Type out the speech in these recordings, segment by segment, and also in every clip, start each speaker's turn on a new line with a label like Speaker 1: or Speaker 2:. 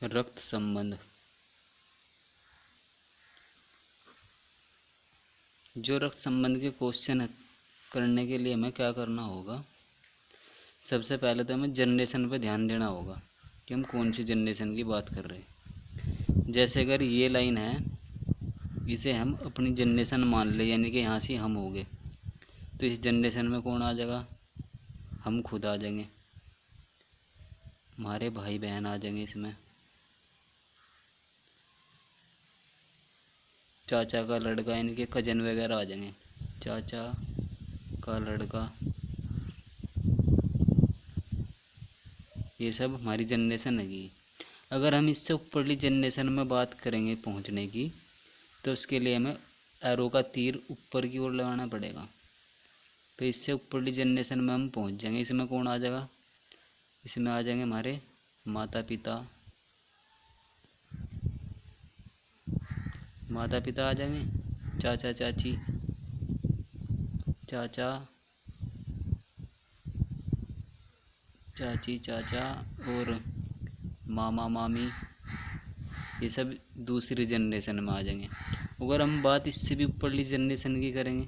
Speaker 1: रक्त संबंध। जो रक्त संबंध के क्वेश्चन करने के लिए हमें क्या करना होगा, सबसे पहले तो हमें जनरेशन पे ध्यान देना होगा कि हम कौन सी जनरेशन की बात कर रहे हैं। जैसे अगर ये लाइन है, इसे हम अपनी जनरेशन मान ले, यानी कि यहाँ से हम हो गए, तो इस जनरेशन में कौन आ जाएगा, हम खुद आ जाएंगे, हमारे भाई बहन आ जाएंगे, इसमें चाचा का लड़का यानी कि कजन वगैरह आ जाएंगे, चाचा का लड़का, ये सब हमारी जनरेशन है। अगर हम इससे ऊपरली जनरेशन में बात करेंगे पहुंचने की, तो उसके लिए हमें एरो का तीर ऊपर की ओर लगाना पड़ेगा। तो इससे ऊपरली जनरेशन में हम पहुंच जाएंगे। इसमें कौन आ जाएगा, इसमें आ जाएंगे हमारे माता पिता, माता पिता आ जाएंगे, चाचा चाची, चाचा चाची चाचा, और मामा मामी, ये सब दूसरी जनरेशन में आ जाएंगे। अगर हम बात इससे भी ऊपरली जनरेशन की करेंगे,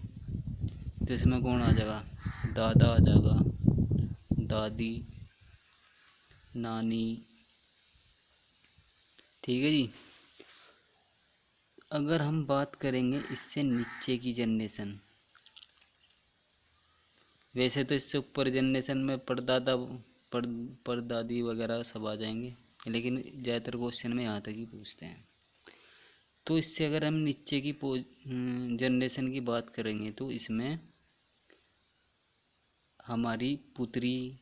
Speaker 1: तो इसमें कौन आ जाएगा, दादा आ जाएगा, दादी, नानी, ठीक है जी। अगर हम बात करेंगे इससे नीचे की जनरेशन, वैसे तो इससे ऊपर जनरेशन में परदादा परदादी वगैरह सब आ जाएंगे, लेकिन ज़्यादातर क्वेश्चन में यहाँ तक ही पूछते हैं। तो इससे अगर हम नीचे की जनरेशन की बात करेंगे, तो इसमें हमारी पुत्री,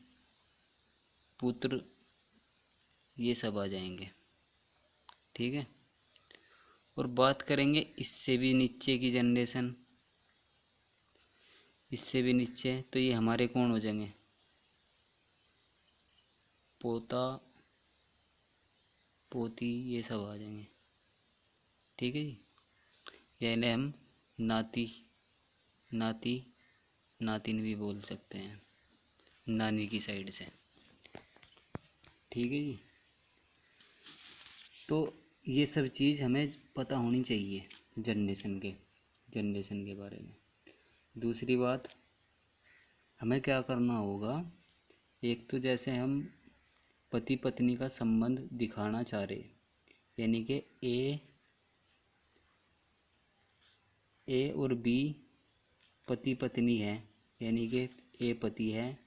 Speaker 1: पुत्र, ये सब आ जाएंगे, ठीक है। और बात करेंगे इससे भी नीचे की जनरेशन, इससे भी नीचे, तो ये हमारे कौन हो जाएंगे, पोता पोती, ये सब आ जाएंगे, ठीक है जी। यानी हम नाती नाती नातिन भी बोल सकते हैं, नानी की साइड से, ठीक है जी। तो ये सब चीज़ हमें पता होनी चाहिए जनरेशन के बारे में। दूसरी बात, हमें क्या करना होगा, एक तो जैसे हम पति पत्नी का संबंध दिखाना चाह रहे, यानी कि ए और बी पति पत्नी है, यानी कि ए पति है,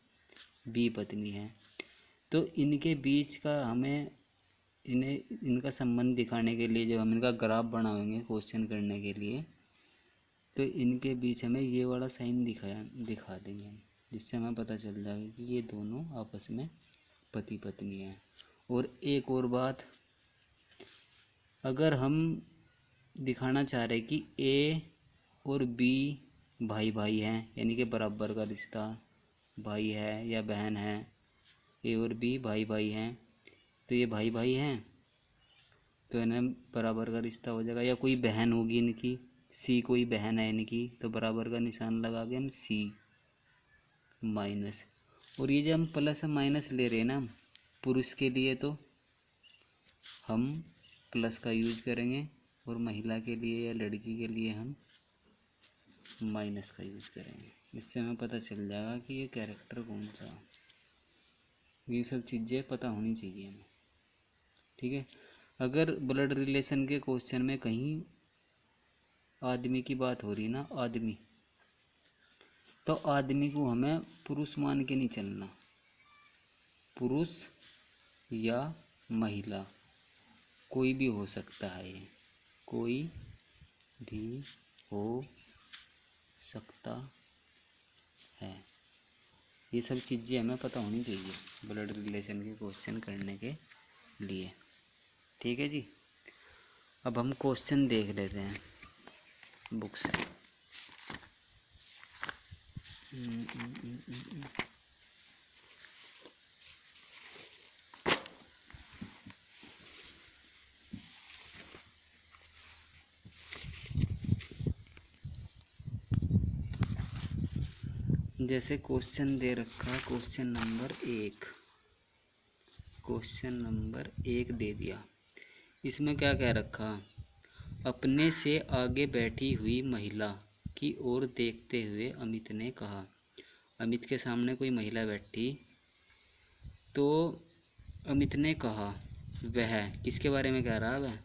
Speaker 1: बी पत्नी है, तो इनके बीच का हमें इनका संबंध दिखाने के लिए जब हम इनका ग्राफ बनाएंगे क्वेश्चन करने के लिए, तो इनके बीच हमें ये वाला साइन दिखा देंगे, जिससे हमें पता चल जाएगा कि ये दोनों आपस में पति पत्नी हैं। और एक और बात, अगर हम दिखाना चाह रहे कि ए और बी भाई भाई हैं, यानी कि बराबर का रिश्ता, भाई है या बहन है, ए और बी भाई भाई हैं, तो ये भाई भाई हैं, तो इन्हें बराबर का रिश्ता हो जाएगा। या कोई बहन होगी इनकी, सी कोई बहन है इनकी, तो बराबर का निशान लगा के हम सी माइनस। और ये जब हम प्लस माइनस ले रहे हैं ना पुरुष के लिए, तो हम प्लस का यूज करेंगे, और महिला के लिए या लड़की के लिए हम माइनस का यूज करेंगे। इससे हमें पता चल जाएगा कि ये कैरेक्टर कौन सा। ये सब चीज़ें पता होनी चाहिए हमें, ठीक है। अगर ब्लड रिलेशन के क्वेश्चन में कहीं आदमी की बात हो रही ना, आदमी, तो आदमी को हमें पुरुष मान के नहीं चलना, पुरुष या महिला कोई भी हो सकता है, ये कोई भी हो सकता है। ये सब चीज़ें हमें पता होनी चाहिए ब्लड रिलेशन के क्वेश्चन करने के लिए, ठीक है जी। अब हम क्वेश्चन देख लेते हैं बुक से। जैसे क्वेश्चन दे रखा, क्वेश्चन नंबर 1 दे दिया, इसमें क्या कह रखा, अपने से आगे बैठी हुई महिला की ओर देखते हुए अमित ने कहा। अमित के सामने कोई महिला बैठी तो अमित ने कहा, वह किसके बारे में कह रहा, वह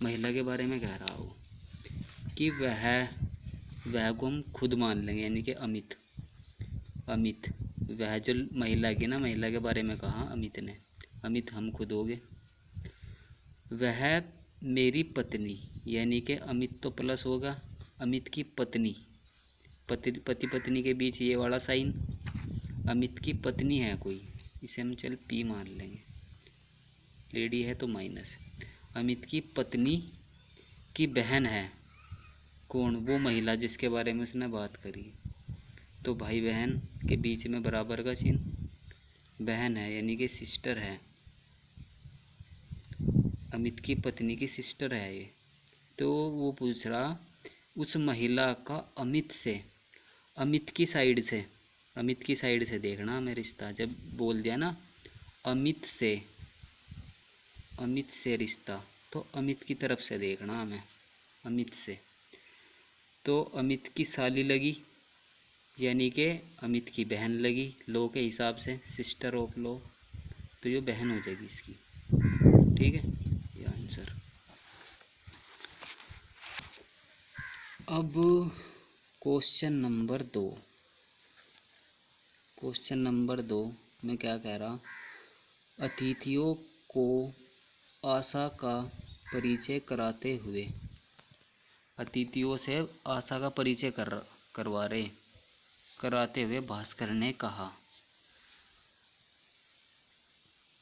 Speaker 1: महिला के बारे में कह रहा हो कि वह को हम खुद मान लेंगे, यानी कि अमित वह जो महिला की ना, महिला के बारे में कहा अमित ने, अमित हम खुद हो गए। वह मेरी पत्नी, यानी कि अमित तो प्लस होगा, अमित की पत्नी, पति पत्नी के बीच ये वाला साइन, अमित की पत्नी है कोई, इसे हम चल पी मान लेंगे, लेडी है तो माइनस। अमित की पत्नी की बहन है कौन, वो महिला जिसके बारे में उसने बात करी, तो भाई बहन के बीच में बराबर का चिन्ह, बहन है यानी कि सिस्टर है, अमित की पत्नी की सिस्टर है ये। तो वो पूछ रहा उस महिला का अमित से, अमित की साइड से देखना हमें रिश्ता, जब बोल दिया ना अमित से रिश्ता, तो अमित की तरफ से देखना हमें, अमित से। तो अमित की साली लगी, यानी कि अमित की बहन लगी, लो के हिसाब से सिस्टर ऑफ लो, तो ये बहन हो जाएगी इसकी, ठीक है ये आंसर। अब क्वेश्चन नंबर दो में क्या कह रहा, अतिथियों को आशा का परिचय कराते हुए, अतिथियों से आशा का परिचय कराते हुए भास्कर ने कहा,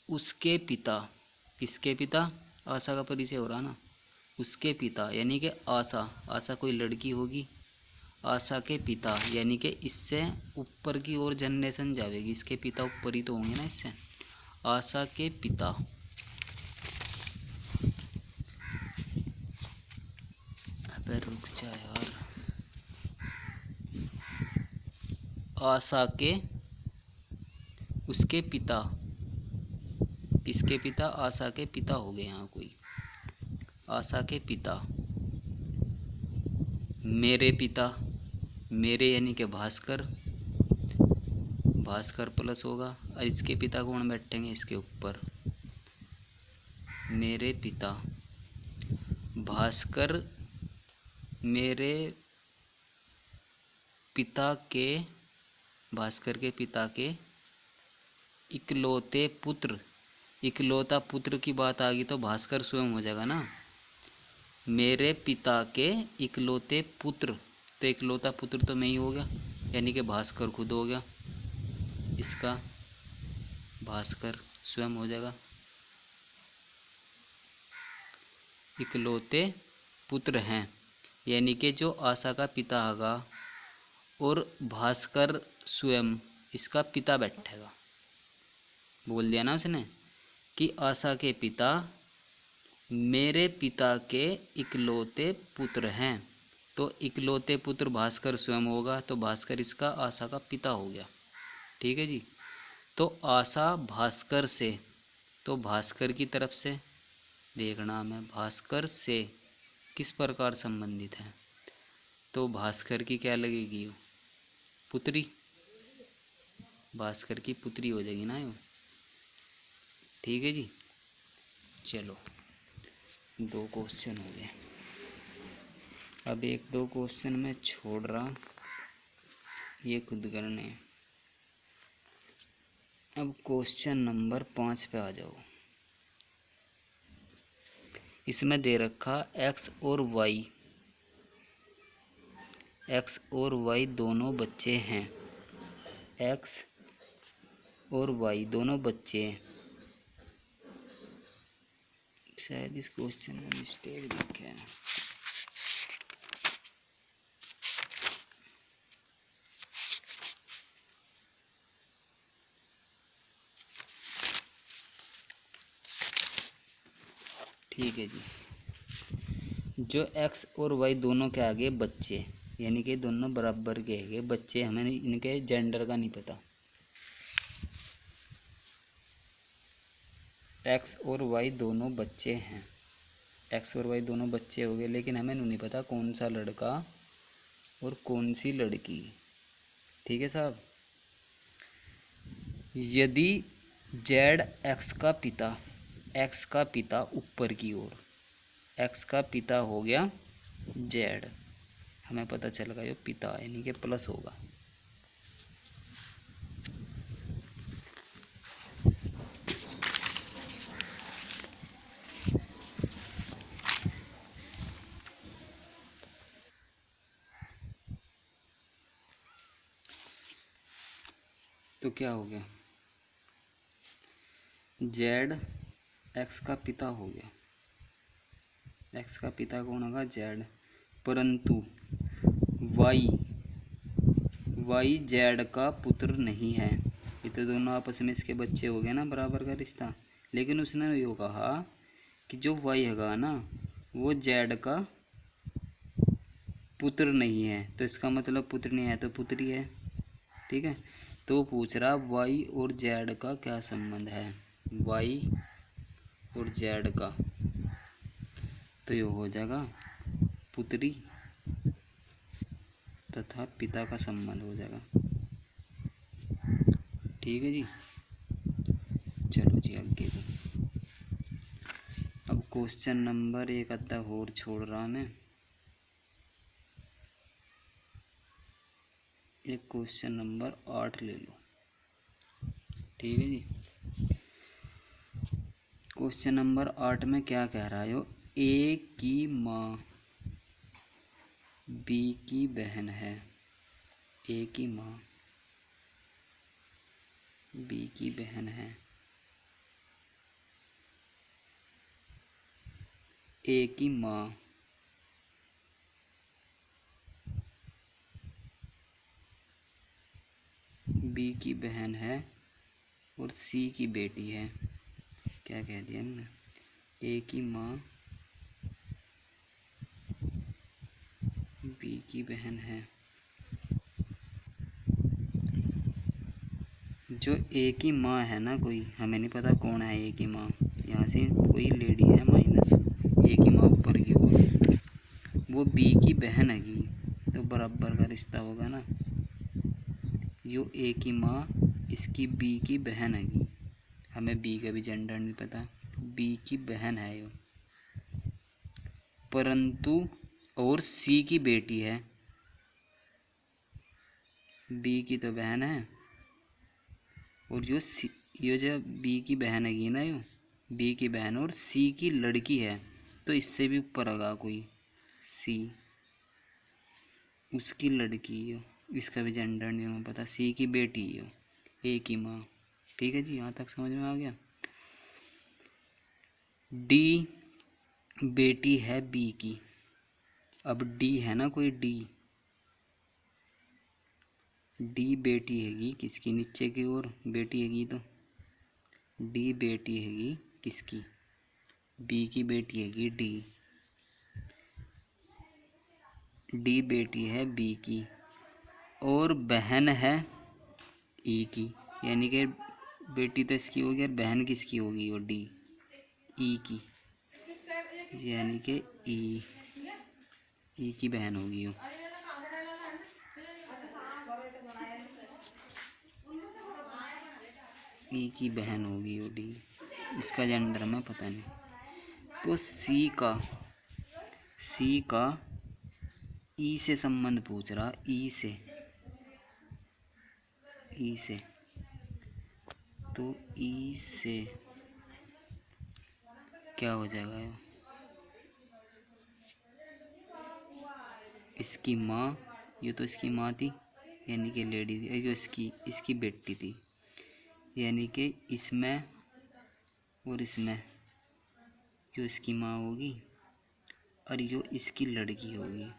Speaker 1: उसके पिता, किसके पिता, आशा का परिचय हो रहा ना, उसके पिता यानी कि आशा कोई लड़की होगी, आशा के पिता यानी कि इससे ऊपर की ओर जनरेशन जाएगी, इसके पिता ऊपर ही तो होंगे ना इससे, आशा के पिता, अबे रुक जा यार, आशा के उसके पिता, किसके पिता, आशा के पिता हो गए यहाँ कोई, आशा के पिता, मेरे पिता, मेरे यानी कि भास्कर प्लस होगा, और इसके पिता कौन बैठेंगे इसके ऊपर, मेरे पिता, भास्कर मेरे पिता के, भास्कर के पिता के इकलौते पुत्र, इकलौता पुत्र की बात आ गई तो भास्कर स्वयं हो जाएगा ना, मेरे पिता के इकलौते पुत्र, तो इकलौता पुत्र तो मैं ही हो गया, यानी कि भास्कर खुद हो गया, इसका भास्कर स्वयं हो जाएगा, इकलौते पुत्र हैं यानी कि जो आशा का पिता होगा, और भास्कर स्वयं इसका पिता बैठेगा, बोल दिया ना उसने कि आशा के पिता मेरे पिता के इकलौते पुत्र हैं, तो इकलौते पुत्र भास्कर स्वयं होगा, तो भास्कर इसका आशा का पिता हो गया, ठीक है जी। तो आशा भास्कर से, तो भास्कर की तरफ से देखना हमें, भास्कर से किस प्रकार संबंधित है, तो भास्कर की क्या लगेगी, पुत्री, भास्कर की पुत्री हो जाएगी ना यो, ठीक है जी। चलो 2 क्वेश्चन हो गए, अब 1-2 क्वेश्चन मैं छोड़ रहा, ये खुद करने। अब क्वेश्चन नंबर 5 पे आ जाओ। इसमें दे रखा एक्स और वाई दोनों बच्चे हैं, एक्स और वाई दोनों बच्चे हैं, शायद इस क्वेश्चन में मिस्टेक लिखा है, ठीक है जी। जो एक्स और वाई दोनों के आगे बच्चे, यानी कि दोनों बराबर के है बच्चे, हमें इनके जेंडर का नहीं पता, एक्स और वाई दोनों बच्चे हैं, एक्स और वाई दोनों बच्चे हो गए, लेकिन हमें नहीं पता कौन सा लड़का और कौन सी लड़की। ठीक है साहब। यदि जेड एक्स का पिता ऊपर की ओर, एक्स का पिता हो गया जेड, हमें पता चल गया ये पिता यानी कि प्लस होगा। तो क्या हो गया, जेड एक्स का पिता हो गया, एक्स का पिता कौन होगा जेड, परंतु वाई जेड का पुत्र नहीं है। ये तो दोनों आपस में इसके बच्चे हो गए ना, बराबर का रिश्ता। लेकिन उसने ये कहा कि जो वाई हैगा ना वो जेड का पुत्र नहीं है, तो इसका मतलब पुत्र नहीं है तो पुत्री है। ठीक है, तो पूछ रहा वाई और जेड का क्या संबंध है, वाई और जेड का, तो ये हो जाएगा पुत्री तथा पिता का संबंध हो जाएगा। ठीक है जी, चलो जी आगे को। अब क्वेश्चन नंबर एक अद्धा और छोड़ रहा मैं, एक क्वेश्चन नंबर 8 ले लो। ठीक है जी, क्वेश्चन नंबर 8 में क्या कह रहा है, ए की माँ बी की बहन है, ए की माँ बी की बहन है, ए की माँ बी की बहन है और सी की बेटी है। क्या कह दिया हमने, ए की माँ बी की बहन है, जो ए की माँ है ना, कोई हमें नहीं पता कौन है ए की माँ, यहाँ से कोई लेडी है माइनस, ए की माँ ऊपर की ओर, वो बी की बहन हैगी, तो बराबर का रिश्ता होगा ना। यो ए की माँ इसकी बी की बहन हैगी, हमें बी का भी जेंडर नहीं पता, बी की बहन है यो, परंतु और सी की बेटी है, बी की तो बहन है, और यो जो बी की बहन हैगी ना, यो बी की बहन और सी की लड़की है, तो इससे भी ऊपर होगा कोई सी, उसकी लड़की यो, इसका भी जेंडर नहीं हमें पता, सी की बेटी यो, ए की माँ। ठीक है जी, यहाँ तक समझ में आ गया। डी बेटी है बी की, अब डी है ना कोई डी बेटी हैगी किसकी, नीचे की ओर बेटी हैगी, तो डी बेटी हैगी किसकी, बी की बेटी हैगी डी बेटी है बी की, और बहन है ई की, यानी कि बेटी तो इसकी होगी और बहन किसकी होगी, वो डी ई की, यानी कि ई की बहन होगी वो, ई की बहन होगी वो डी, इसका जेंडर हमें पता नहीं। तो सी का ई से संबंध पूछ रहा, ई से तो ई से क्या हो जाएगा, इसकी माँ, ये तो इसकी माँ थी यानी कि लेडी थी, जो इसकी बेटी थी, यानी कि इसमें और इसमें जो इसकी माँ होगी और जो इसकी लड़की होगी,